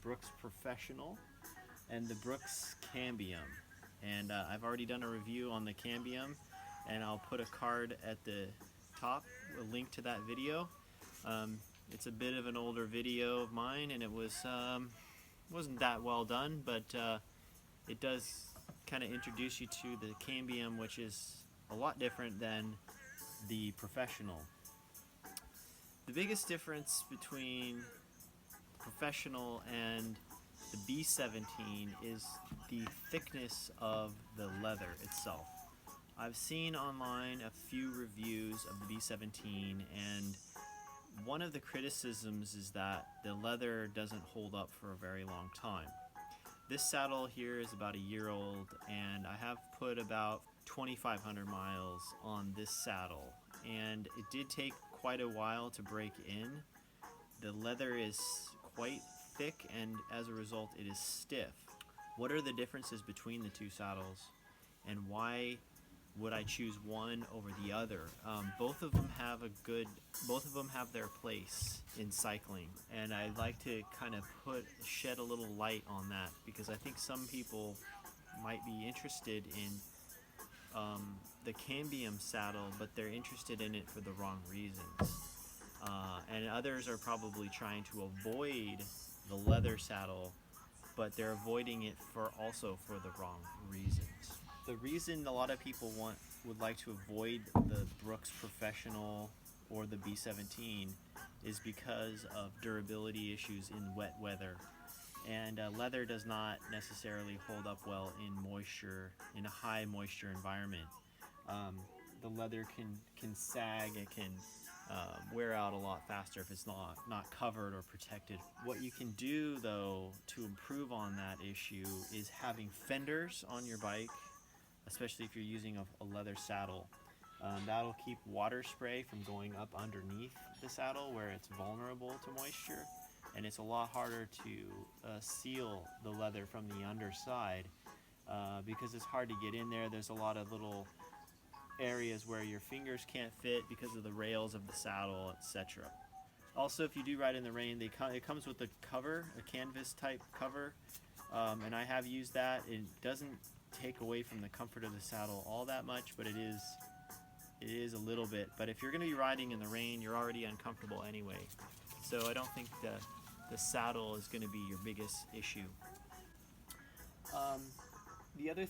Brooks Professional and the Brooks Cambium. And I've already done a review on the Cambium, and I'll put a card at the top, a link to that video. It's a bit of an older video of mine, and it wasn't that well done, but it does kind of introduce you to the Cambium, which is a lot different than the Professional. The biggest difference between Professional and the B-17 is the thickness of the leather itself. I've seen online a few reviews of the B-17, and one of the criticisms is that the leather doesn't hold up for a very long time. This saddle here is about a year old, and I have put about 2,500 miles on this saddle, and it did take quite a while to break in. The leather is quite thick, and as a result it is stiff. What are the differences between the two saddles, and why would I choose one over the other? Both of them have their place in cycling, and I'd like to kind of shed a little light on that, because I think some people might be interested in the Cambium saddle, but they're interested in it for the wrong reasons. And others are probably trying to avoid the leather saddle, but they're avoiding it also for the wrong reasons. The reason a lot of people would like to avoid the Brooks Professional or the B-17 is because of durability issues in wet weather. And leather does not necessarily hold up well in a high moisture environment. The leather can sag, it can wear out a lot faster if it's not covered or protected. What you can do though to improve on that issue is having fenders on your bike, especially if you're using a leather saddle. That'll keep water spray from going up underneath the saddle where it's vulnerable to moisture, and it's a lot harder to seal the leather from the underside because it's hard to get in there. There's a lot of little areas where your fingers can't fit because of the rails of the saddle, etc. Also, if you do ride in the rain, it comes with a cover, a canvas type cover, and I have used that. It doesn't take away from the comfort of the saddle all that much, but it is a little bit. But if you're going to be riding in the rain, you're already uncomfortable anyway, so I don't think the saddle is going to be your biggest issue.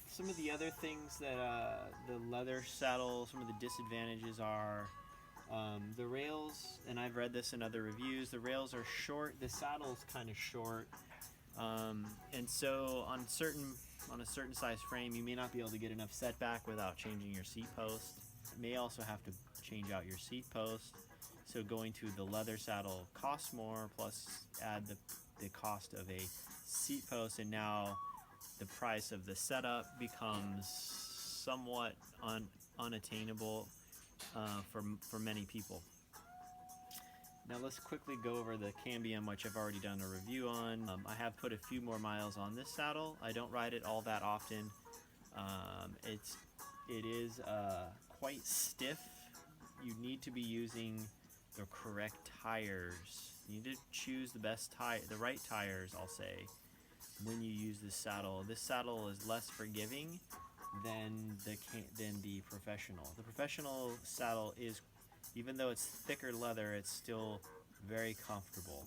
Some of the other things that the leather saddle, some of the disadvantages are the rails, and I've read this in other reviews, the rails are short, the saddle's kind of short, and so on a certain size frame you may not be able to get enough setback without changing your seat post. You may also have to change out your seat post, so going to the leather saddle costs more, plus add the cost of a seat post, and now the price of the setup becomes somewhat unattainable for many people. Now let's quickly go over the Cambium, which I've already done a review on. I have put a few more miles on this saddle. I don't ride it all that often. It is quite stiff. You need to be using the correct tires. You need to choose the right tires, I'll say, when you use this saddle. This saddle is less forgiving than the Professional. The Professional saddle is, even though it's thicker leather, it's still very comfortable.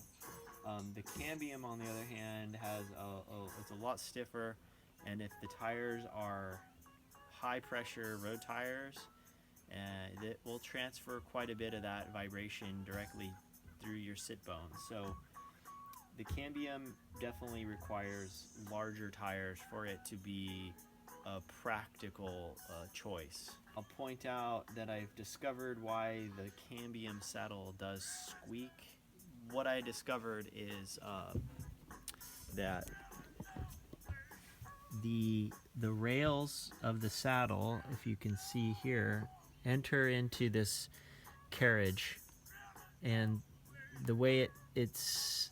The Cambium, on the other hand, it's a lot stiffer, and if the tires are high pressure road tires, it will transfer quite a bit of that vibration directly through your sit bones. So the Cambium definitely requires larger tires for it to be a practical choice. I'll point out that I've discovered why the Cambium saddle does squeak. What I discovered is that the rails of the saddle, if you can see here, enter into this carriage, and the way it's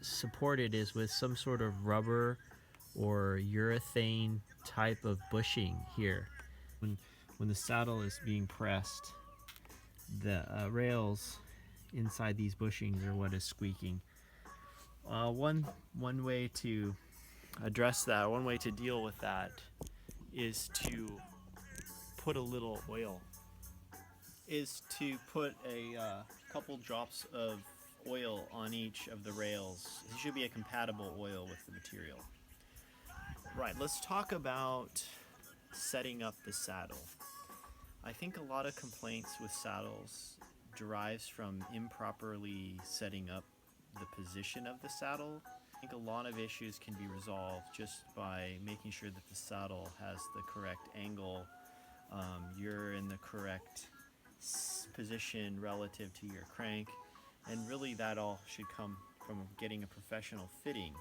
supported is with some sort of rubber or urethane type of bushing here. When the saddle is being pressed, the rails inside these bushings are what is squeaking. One way to address that, one way to deal with that, is to put a little oil. Is to put a couple drops of oil on each of the rails. It should be a compatible oil with the material. Right, let's talk about setting up the saddle. I think a lot of complaints with saddles derives from improperly setting up the position of the saddle. I think a lot of issues can be resolved just by making sure that the saddle has the correct angle, you're in the correct position relative to your crank, and really that all should come from getting a professional fitting.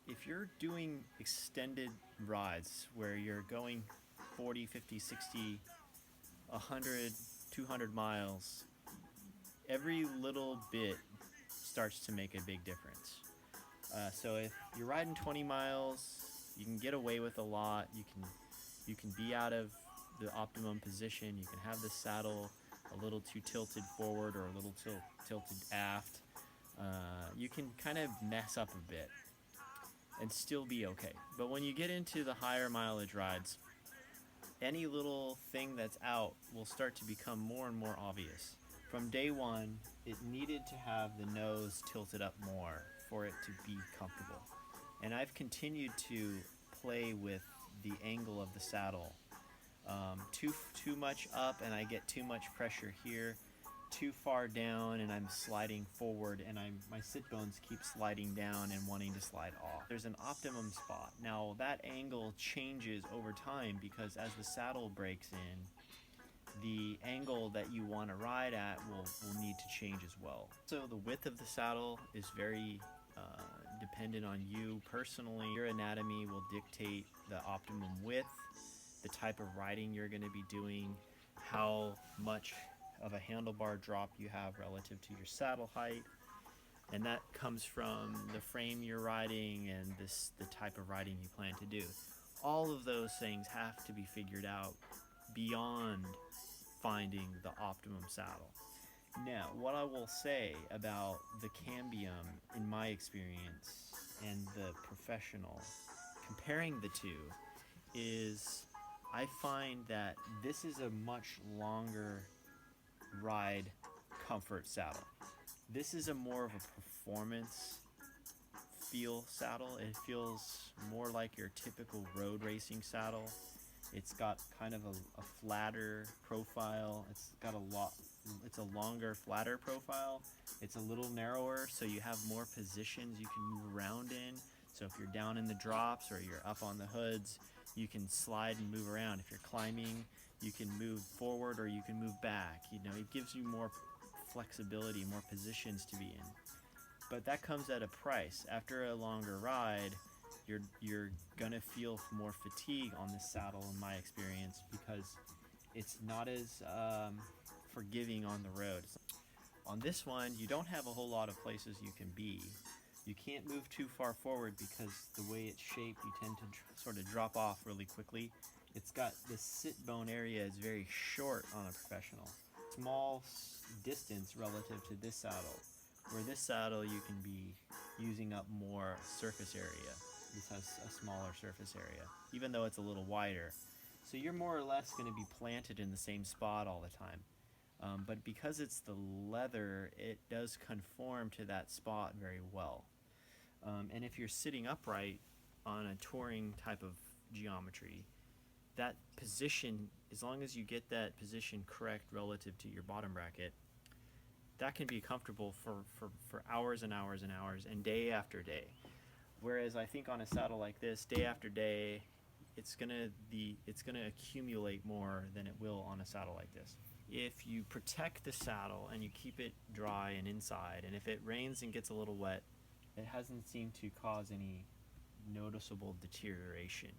If you're doing extended rides where you're going 40, 50, 60, 100, 200 miles, every little bit starts to make a big difference. So if you're riding 20 miles, you can get away with a lot. You can be out of the optimum position. You can have the saddle a little too tilted forward or a little tilted aft. You can kind of mess up a bit and still be okay. But when you get into the higher mileage rides, any little thing that's out will start to become more and more obvious. From day one, it needed to have the nose tilted up more for it to be comfortable. And I've continued to play with the angle of the saddle. Too much up and I get too much pressure here. Too far down and I'm sliding forward and my sit bones keep sliding down and wanting to slide off. There's an optimum spot. Now that angle changes over time because as the saddle breaks in, the angle that you want to ride at will need to change as well. So the width of the saddle is very dependent on you personally. Your anatomy will dictate the optimum width, the type of riding you're going to be doing, how much of a handlebar drop you have relative to your saddle height, and that comes from the frame you're riding and the type of riding you plan to do. All of those things have to be figured out beyond finding the optimum saddle. Now, what I will say about the Cambium, in my experience, and the professional, comparing the two, is I find that this is a much longer ride comfort saddle. This is a more of a performance feel saddle. It feels more like your typical road racing saddle. It's got kind of a flatter profile. It's a longer, flatter profile. It's a little narrower, so you have more positions you can move around in. So if you're down in the drops or you're up on the hoods, you can slide and move around. If you're climbing, you can move forward or you can move back. You know, it gives you more flexibility, more positions to be in. But that comes at a price. After a longer ride, you're gonna feel more fatigue on this saddle in my experience because it's not as forgiving on the road. On this one, you don't have a whole lot of places you can be. You can't move too far forward because the way it's shaped, you tend to sort of drop off really quickly. It's got the sit bone area is very short on a professional. Small distance relative to this saddle. Where this saddle you can be using up more surface area. This has a smaller surface area, even though it's a little wider. So you're more or less going to be planted in the same spot all the time. But because it's the leather, it does conform to that spot very well. And if you're sitting upright on a touring type of geometry, that position, as long as you get that position correct relative to your bottom bracket, that can be comfortable for hours and hours and hours and day after day. Whereas I think on a saddle like this, day after day, it's gonna accumulate more than it will on a saddle like this. If you protect the saddle and you keep it dry and inside, and if it rains and gets a little wet, it hasn't seemed to cause any noticeable deterioration.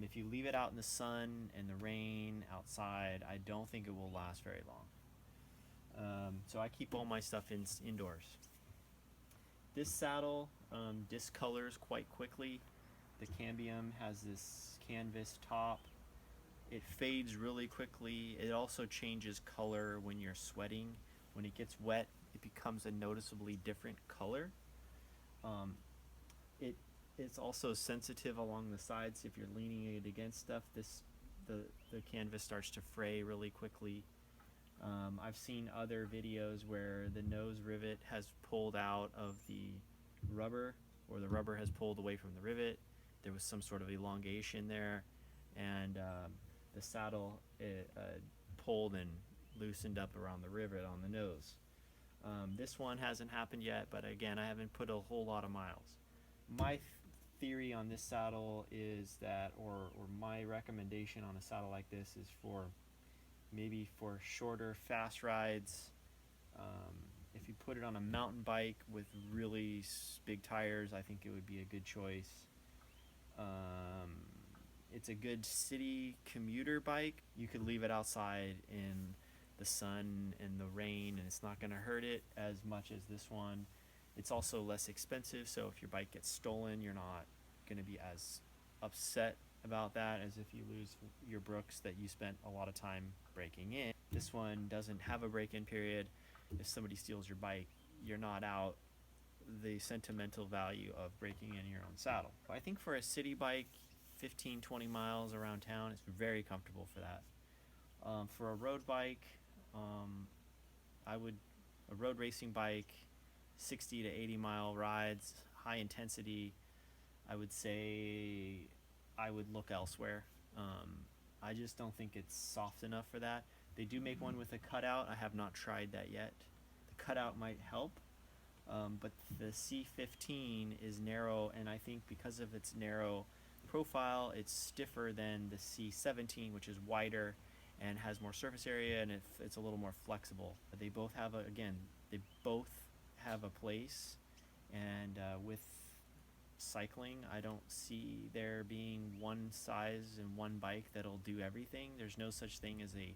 If you leave it out in the sun and the rain outside, I don't think it will last very long. So I keep all my stuff indoors. This saddle discolors quite quickly. The Cambium has this canvas top. It fades really quickly. It also changes color when you're sweating. When it gets wet, it becomes a noticeably different color. It it's also sensitive along the sides. If you're leaning it against stuff, the the canvas starts to fray really quickly. I've seen other videos where the nose rivet has pulled out of the rubber, or the rubber has pulled away from the rivet. There was some sort of elongation there, and the saddle pulled and loosened up around the rivet on the nose. This one hasn't happened yet, but again, I haven't put a whole lot of miles. My theory on this saddle is that, or my recommendation on a saddle like this is for maybe for shorter, fast rides. If you put it on a mountain bike with really big tires, I think it would be a good choice. It's a good city commuter bike. You could leave it outside in the sun and the rain, and it's not going to hurt it as much as this one. It's also less expensive, so if your bike gets stolen, you're not going to be as upset about that as if you lose your Brooks that you spent a lot of time breaking in. This one doesn't have a break-in period. If somebody steals your bike, you're not out the sentimental value of breaking in your own saddle. I think for a city bike, 15-20 miles around town, it's very comfortable for that. For a road bike, a road racing bike, 60 to 80 mile rides, high intensity, I would say I would look elsewhere. I just don't think it's soft enough for that. They do make one with a cutout. I have not tried that yet. The cutout might help, but the C-15 is narrow, and I think because of its narrow profile, it's stiffer than the C-17, which is wider and has more surface area, and it's a little more flexible. They both have they both have a place, and with cycling, I don't see there being one size and one bike that'll do everything. There's no such thing as a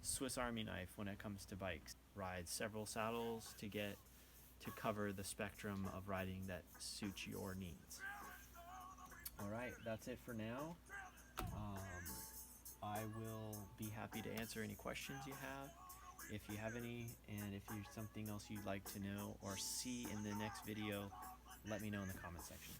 Swiss Army knife when it comes to bikes. Ride several saddles to cover the spectrum of riding that suits your needs. Alright, that's it for now. I will be happy to answer any questions you have, if you have any, and if there's something else you'd like to know or see in the next video, let me know in the comment section.